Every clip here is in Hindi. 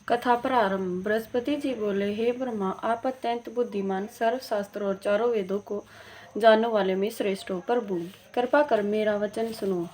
कथा प्रारंभ। बृहस्पति जी बोले, हे ब्रह्मा, आप अत्यंत बुद्धिमान, सर्व शास्त्रों और चारों वेदों को जानने वाले में श्रेष्ठ हो। प्रभु, कृपा कर मेरा वचन सुनो।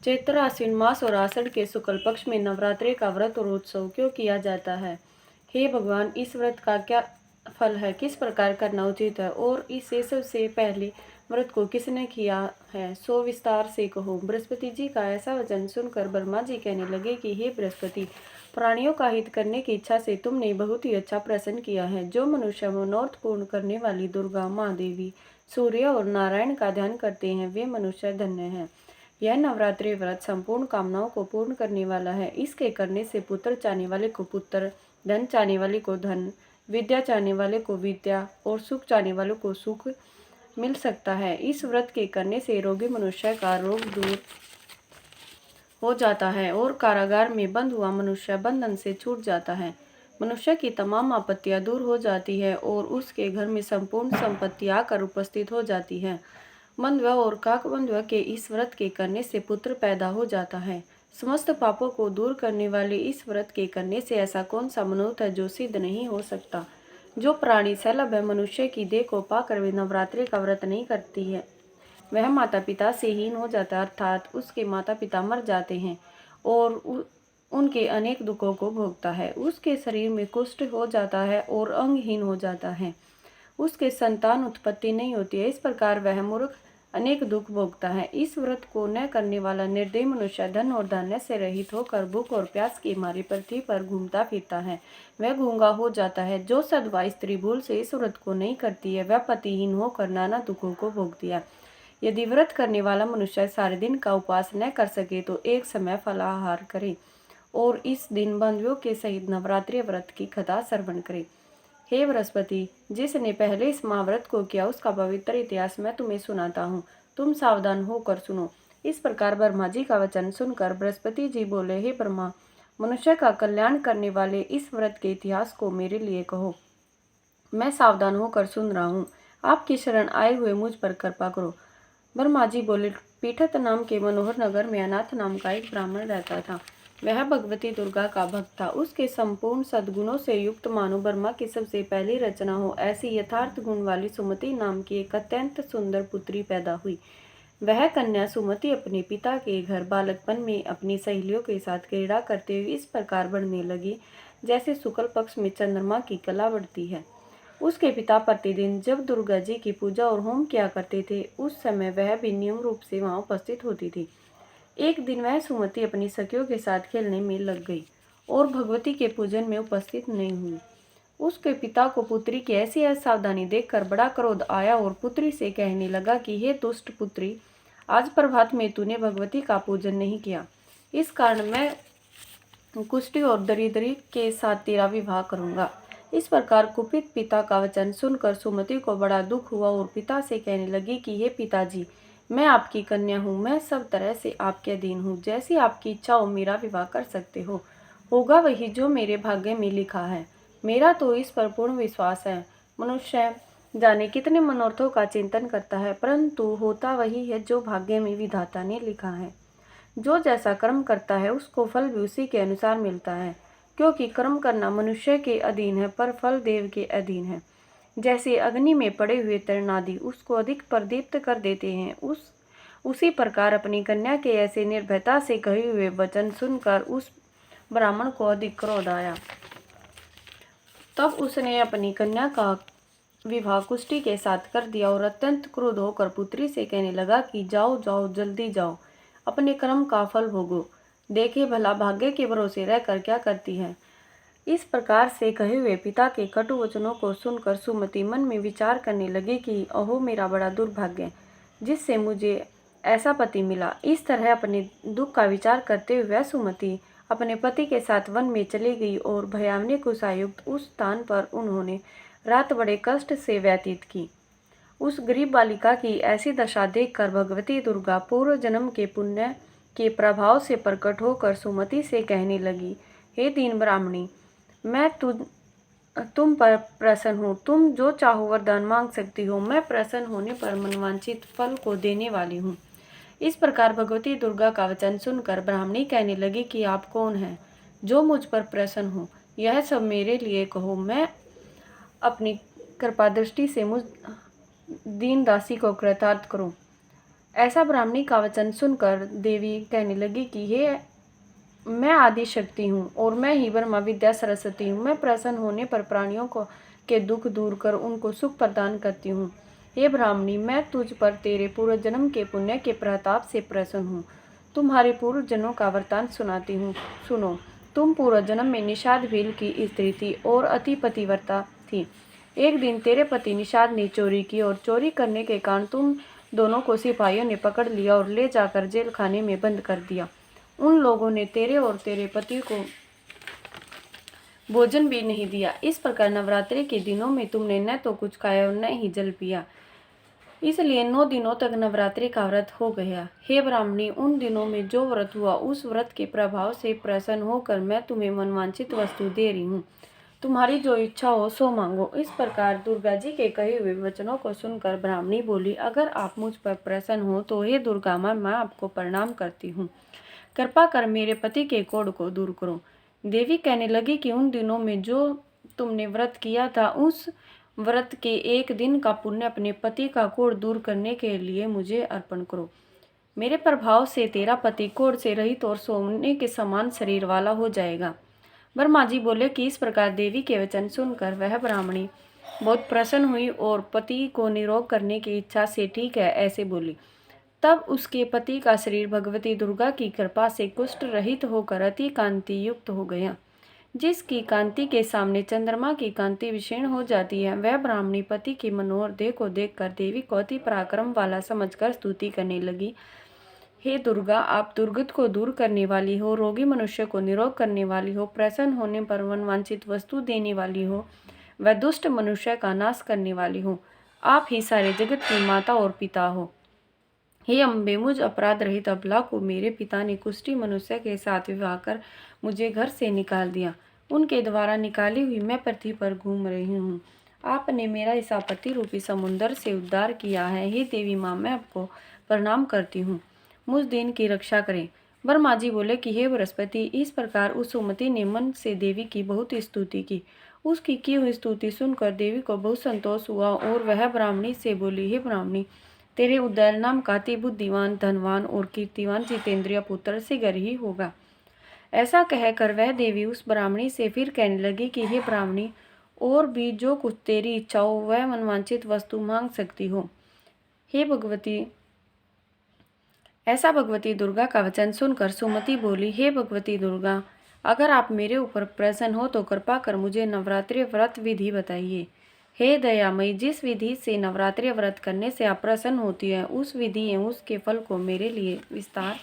चैत्र आश्विन मास और आषाढ़ के शुक्ल पक्ष में नवरात्रि का व्रत और उत्सव क्यों किया जाता है? हे भगवान, इस व्रत का क्या फल है, किस प्रकार करना उचित है और इसे सबसे पहले व्रत को किसने किया है, सो विस्तार से कहो। बृहस्पति जी का ऐसा वचन सुनकर ब्रह्मा जी कहने लगे कि हे बृहस्पति, प्राणियों का हित करने की इच्छा से तुमने बहुत ही अच्छा प्रश्न किया है। जो मनुष्य मनोरथ पूर्ण करने वाली दुर्गा, माँ देवी, सूर्य और नारायण का ध्यान करते हैं, वे मनुष्य धन्य हैं। यह नवरात्रि व्रत संपूर्ण कामनाओं को पूर्ण करने वाला है। इसके करने से पुत्र चाहने वाले को पुत्र, धन चाहने वाले को धन, विद्या चाहने वाले को विद्या और सुख चाहने वाले को सुख मिल सकता है। इस व्रत के करने से रोगी मनुष्य का रोग दूर हो जाता है और कारागार में बंद हुआ मनुष्य बंधन से छूट जाता है। मनुष्य की तमाम आपत्तियां दूर हो जाती है और उसके घर में संपूर्ण संपत्ति आकर उपस्थित हो जाती है। बंधुव और काकबंधुव के इस व्रत के करने से पुत्र पैदा हो जाता है। समस्त पापों को दूर करने वाले इस व्रत के करने से ऐसा कौन सा मनोरथ है जो सिद्ध नहीं हो सकता? जो प्राणी सैलभ है, मनुष्य की देह को पाकर वे नवरात्रि का व्रत नहीं करती है, वह माता पिता से हीन हो जाता है, अर्थात उसके माता पिता मर जाते हैं और उनके अनेक दुखों को भोगता है। उसके शरीर में कुष्ठ हो जाता है और अंगहीन हो जाता है। उसके संतान उत्पत्ति नहीं होती है। इस प्रकार वह मूर्ख अनेक दुख भोगता है। इस व्रत को न करने वाला निर्दयी मनुष्य धन और धान्य से रहित होकर भूख और प्यास के मारे पृथ्वी पर घूमता फिरता है। वह गूंगा हो जाता है। जो सधवा स्त्री भूल से इस व्रत को नहीं करती है, वह पतिहीन होकर नाना दुखों को भोगती है। यदि व्रत करने वाला मनुष्य सारे दिन का उपवास न कर सके तो एक समय फलाहार करे और इस दिन बंधुओं के सहित नवरात्रि व्रत की कथा श्रवण करे। हे बृहस्पति, जिसने पहले इस महाव्रत को किया उसका पवित्र इतिहास मैं तुम्हें सुनाता हूँ, तुम सावधान होकर सुनो। इस प्रकार ब्रह्मा जी का वचन सुनकर बृहस्पति जी बोले, हे ब्रह्मा, मनुष्य का कल्याण करने वाले इस व्रत के इतिहास को मेरे लिए कहो। मैं सावधान होकर सुन रहा हूँ। आपकी शरण आए हुए मुझ पर कृपा करो। ब्रह्मा जी बोले, पीठत नाम के मनोहर नगर में अनाथ नाम का एक ब्राह्मण रहता था। वह भगवती दुर्गा का भक्त था। उसके संपूर्ण सद्गुणों से युक्त मानो ब्रह्मा की सबसे पहली रचना हो ऐसी यथार्थ गुण वाली सुमति नाम की एक अत्यंत सुंदर पुत्री पैदा हुई। वह कन्या सुमति अपने पिता के घर बालकपन में अपनी सहेलियों के साथ क्रीड़ा करते हुए इस प्रकार बढ़ने लगी जैसे शुक्ल पक्ष में चंद्रमा की कला बढ़ती है। उसके पिता प्रतिदिन जब दुर्गा जी की पूजा और होम किया करते थे, उस समय वह भी नियम रूप से वहां उपस्थित होती थी। एक दिन वह सुमति अपनी सखियों के साथ खेलने में लग गई और भगवती के पूजन में उपस्थित नहीं हुई। उसके पिता को पुत्री की ऐसी असावधानी देखकर बड़ा क्रोध आया और पुत्री से कहने लगा कि हे दुष्ट पुत्री, आज प्रभात में तूने भगवती का पूजन नहीं किया, इस कारण मैं कुष्ठी और दरिद्री के साथ तेरा विवाह करूंगा। इस प्रकार कुपित पिता का वचन सुनकर सुमति को बड़ा दुख हुआ और पिता से कहने लगी कि हे पिताजी, मैं आपकी कन्या हूँ, मैं सब तरह से आपके अधीन हूँ। जैसी आपकी इच्छा हो मेरा विवाह कर सकते हो। होगा वही जो मेरे भाग्य में लिखा है। मेरा तो इस पर पूर्ण विश्वास है। मनुष्य जाने कितने मनोरथों का चिंतन करता है, परंतु होता वही है जो भाग्य में विधाता ने लिखा है। जो जैसा कर्म करता है उसको फल भी उसी के अनुसार मिलता है, क्योंकि कर्म करना मनुष्य के अधीन है पर फल देव के अधीन है। जैसे अग्नि में पड़े हुए तृणादि उसको अधिक प्रदीप्त कर देते हैं, उसी प्रकार अपनी कन्या के ऐसे निर्भयता से कहे हुए वचन सुनकर उस ब्राह्मण को अधिक क्रोध आया। तब उसने अपनी कन्या का विवाह कुष्ठी के साथ कर दिया और अत्यंत क्रोध होकर पुत्री से कहने लगा कि जाओ जाओ, जल्दी जाओ, अपने कर्म का फल भोगो। देखे भला भाग्य के भरोसे रहकर क्या करती है। इस प्रकार से कहे हुए पिता के कटु वचनों को सुनकर सुमति मन में विचार करने लगी कि अहो मेरा बड़ा दुर्भाग्य, जिससे मुझे ऐसा पति मिला। इस तरह अपने दुख का विचार करते हुए वह सुमति अपने पति के साथ वन में चली गई और भयावनी कुशायुक्त उस स्थान पर उन्होंने रात बड़े कष्ट से व्यतीत की। उस गरीब बालिका की ऐसी दशा देखकर भगवती दुर्गा पूर्व जन्म के पुण्य के प्रभाव से प्रकट होकर सुमति से कहने लगी, हे दीन ब्राह्मणी, मैं तुम पर प्रसन्न हूँ। तुम जो चाहो वरदान मांग सकती हो। मैं प्रसन्न होने पर मनवांछित फल को देने वाली हूँ। इस प्रकार भगवती दुर्गा का वचन सुनकर ब्राह्मणी कहने लगी कि आप कौन हैं जो मुझ पर प्रसन्न हो। यह सब मेरे लिए कहो, मैं अपनी कृपा दृष्टि से मुझ दीन दासी को कृतार्थ करूं। ऐसा ब्राह्मणी का वचन सुनकर देवी कहने लगी कि हे, मैं आदि शक्ति हूँ और मैं ही ब्रह्मा विद्या सरस्वती हूँ। मैं प्रसन्न होने पर प्राणियों को के दुख दूर कर उनको सुख प्रदान करती हूँ। हे ब्राह्मणी, मैं तुझ पर तेरे पूर्व जन्म के पुण्य के प्रताप से प्रसन्न हूँ। तुम्हारे पूर्व जन्मों का वृतांत सुनाती हूँ, सुनो। तुम पूर्व जन्म में निषाद भील की स्त्री थी और अति पतिव्रता थी। एक दिन तेरे पति निषाद ने चोरी की और चोरी करने के कारण तुम दोनों को सिपाहियों ने पकड़ लिया और ले जाकर जेल खाने में बंद कर दिया। उन लोगों ने तेरे और तेरे पति को भोजन भी नहीं दिया। इस प्रकार नवरात्रि के दिनों में तुमने न तो कुछ खाया और न ही जल पिया, इसलिए 9 दिनों तक नवरात्रि का व्रत हो गया। हे ब्राह्मणी, उन दिनों में जो व्रत हुआ उस व्रत के प्रभाव से प्रसन्न होकर मैं तुम्हें मनवांछित वस्तु दे रही हूँ। तुम्हारी जो इच्छा हो सो मांगो। इस प्रकार दुर्गा जी के कहे हुए वचनों को सुनकर ब्राह्मणी बोली, अगर आप मुझ पर प्रसन्न हो तो हे दुर्गा माँ, मैं आपको प्रणाम करती हूँ। कृपा कर मेरे पति के कोढ़ को दूर करो। देवी कहने लगी कि उन दिनों में जो तुमने व्रत किया था उस व्रत के एक दिन का पुण्य अपने पति का कोढ़ दूर करने के लिए मुझे अर्पण करो। मेरे प्रभाव से तेरा पति कोढ़ से रहित और सोने के समान शरीर वाला हो जाएगा। ब्रह्मा जी बोले कि इस प्रकार देवी के वचन सुनकर वह ब्राह्मणी बहुत प्रसन्न हुई और पति को निरोग करने की इच्छा से ठीक है ऐसे बोली। तब उसके पति का शरीर भगवती दुर्गा की कृपा से कुष्ठ रहित होकर अति कांति युक्त हो गया। जिसकी कांति के सामने चंद्रमा की कांति विषीर्ण हो जाती है, वह ब्राह्मणी पति की मनोहर देह को देखकर देवी को अति पराक्रम वाला समझकर स्तुति करने लगी। हे दुर्गा, आप दुर्गत को दूर करने वाली हो, रोगी मनुष्य को निरोग करने वाली हो, प्रसन्न होने पर मनवांछित वस्तु देने वाली हो, वह दुष्ट मनुष्य का नाश करने वाली हो। आप ही सारे जगत की माता और पिता हो। हे अम्बे, मुझ अपराध रहित अबला को मेरे पिता ने कुष्ठी मनुष्य के साथ विवाह कर मुझे घर से निकाल दिया। उनके द्वारा निकाली हुई मैं पृथ्वी पर घूम रही हूँ। आपने मेरा इस आपत्ति रूपी समुद्र से उद्धार किया है। हे देवी माँ, मैं आपको प्रणाम करती हूँ, मुझ दिन की रक्षा करें। ब्रह्मा जी बोले कि हे बृहस्पति, इस प्रकार उस सुमति ने मन से देवी की बहुत स्तुति की। उसकी की हुई स्तुति सुनकर देवी को बहुत संतोष हुआ और वह ब्राह्मणी से बोली, हे ब्राह्मणी, तेरे उदय नाम का अति बुद्धिमान, धनवान और कीर्तिवान जितेंद्रिय पुत्र शीघ्र ही होगा। ऐसा कहकर वह देवी उस ब्राह्मणी से फिर कहने लगी कि हे ब्राह्मणी, और भी जो कुछ तेरी इच्छा हो वह मनवांछित वस्तु मांग सकती हो। हे भगवती, ऐसा भगवती दुर्गा का वचन सुनकर सुमति बोली, हे भगवती दुर्गा, अगर आप मेरे ऊपर प्रसन्न हो तो कृपा कर मुझे नवरात्रि व्रत विधि बताइए। हे दयामयी, जिस विधि से नवरात्रि व्रत करने से आप प्रसन्न होती है उस विधि एवं उसके फल को मेरे लिए विस्तार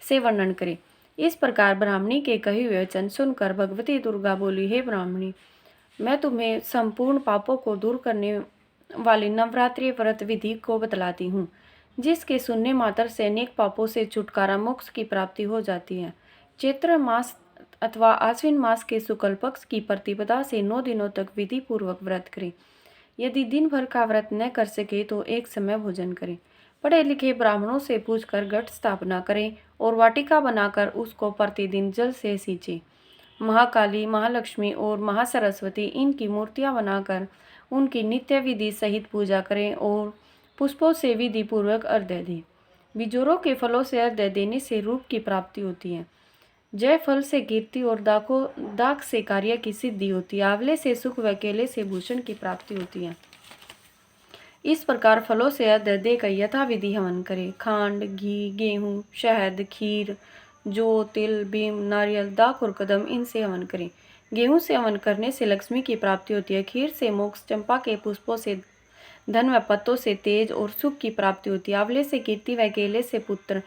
से वर्णन करें। इस प्रकार ब्राह्मणी के कहे हुए वचन सुनकर भगवती दुर्गा बोली, हे ब्राह्मणी, मैं तुम्हें संपूर्ण पापों को दूर करने वाली नवरात्रि व्रत विधि को बतलाती हूँ, जिसके सुनने मात्र से अनेक पापों से छुटकारा, मोक्ष की प्राप्ति हो जाती है। चैत्र मास अथवा आश्विन मास के शुक्ल पक्ष की प्रतिपदा से 9 दिनों तक विधि पूर्वक व्रत करें। यदि दिन भर का व्रत न कर सके तो एक समय भोजन करें। पढ़े लिखे ब्राह्मणों से पूछकर घट स्थापना करें और वाटिका बनाकर उसको प्रतिदिन जल से सींचें। महाकाली, महालक्ष्मी और महासरस्वती इनकी मूर्तियां बनाकर उनकी नित्य विधि सहित पूजा करें और पुष्पों से विधि पूर्वक अर्घ्य दें। बिजोरों के फलों से अर्घ्य देने से रूप की प्राप्ति होती है। जय फल से कीर्ति और दाक से कार्य की सिद्धि होती है। आंवले से सुख व केले से भूषण की प्राप्ति होती है। इस प्रकार फलों से अर्घ्य देकर यथा विधि हवन करें। खांड, घी, गेहूँ, शहद, खीर, जौ, तिल, भीम, नारियल, दाक और कदम इनसे हवन करें। गेहूँ से हवन करने से लक्ष्मी की प्राप्ति होती है। खीर से मोक्ष, चंपा के पुष्पों से धन व पत्तों से तेज और सुख की प्राप्ति होती है। आंवले से कीर्ति व केले से पुत्र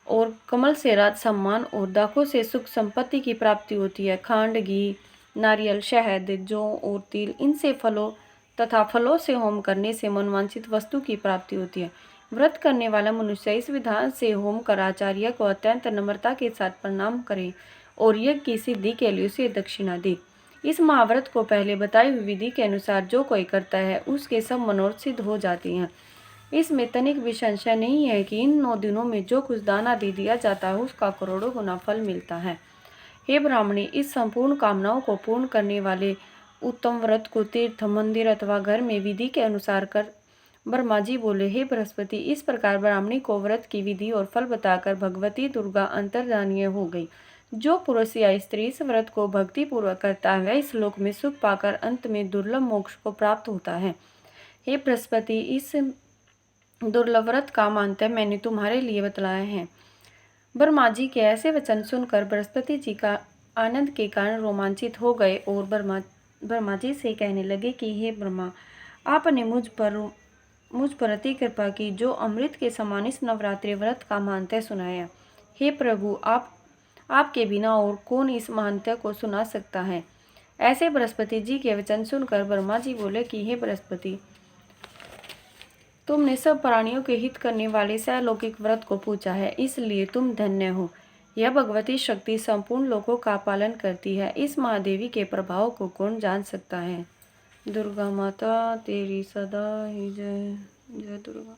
और कमल से राज सम्मान और दाखों से सुख संपत्ति की प्राप्ति होती है। खांड, घी, नारियल, शहद, जौ और तिल इनसे फलों तथा फलों से होम करने से मनवांछित वस्तु की प्राप्ति होती है। व्रत करने वाला मनुष्य इस विधान से होम कर आचार्य को अत्यंत नम्रता के साथ प्रणाम करे और यज्ञ की सिद्धि के लिए उसे दक्षिणा दे। इस महाव्रत को पहले बताई हुई विधि के अनुसार जो कोई करता है उसके सब मनोरथ सिद्ध हो जाती हैं। इसमें तनिक भी संशय नहीं है कि इन 9 दिनों में जो कुछ दान आदि दिया जाता है उसका करोड़ों गुना फल मिलता है। हे ब्राह्मणी, इस संपूर्ण कामनाओं को पूर्ण करने वाले उत्तम व्रत को तीर्थ, मंदिर अथवा घर में विधि के अनुसार कर। ब्रह्मा जी बोले, हे बृहस्पति, इस प्रकार ब्राह्मणी को व्रत की विधि और फल बताकर भगवती दुर्गा अंतर्धानीय हो गई। जो पुरुष या स्त्री इस व्रत को भक्ति पूर्वक करता है वह इस लोक में सुख पाकर अंत में दुर्लभ मोक्ष को प्राप्त होता है। हे बृहस्पति, इस दुर्लभ व्रत का मान्यता मैंने तुम्हारे लिए बतलाया है। ब्रह्मा जी के ऐसे वचन सुनकर बृहस्पति जी का आनंद के कारण रोमांचित हो गए और ब्रह्मा जी से कहने लगे कि हे ब्रह्मा, आपने मुझ पर अति कृपा की, जो अमृत के समान इस नवरात्रि व्रत का महात्म्य सुनाया। हे प्रभु, आपके बिना और कौन इस महात्म्य को सुना सकता है। ऐसे बृहस्पति जी के वचन सुनकर ब्रह्मा जी बोले कि हे बृहस्पति, तुमने सब प्राणियों के हित करने वाले सैलौकिक व्रत को पूछा है, इसलिए तुम धन्य हो। यह भगवती शक्ति संपूर्ण लोकों का पालन करती है। इस महादेवी के प्रभाव को कौन जान सकता है। दुर्गा माता तेरी सदा ही जय। जय दुर्गा।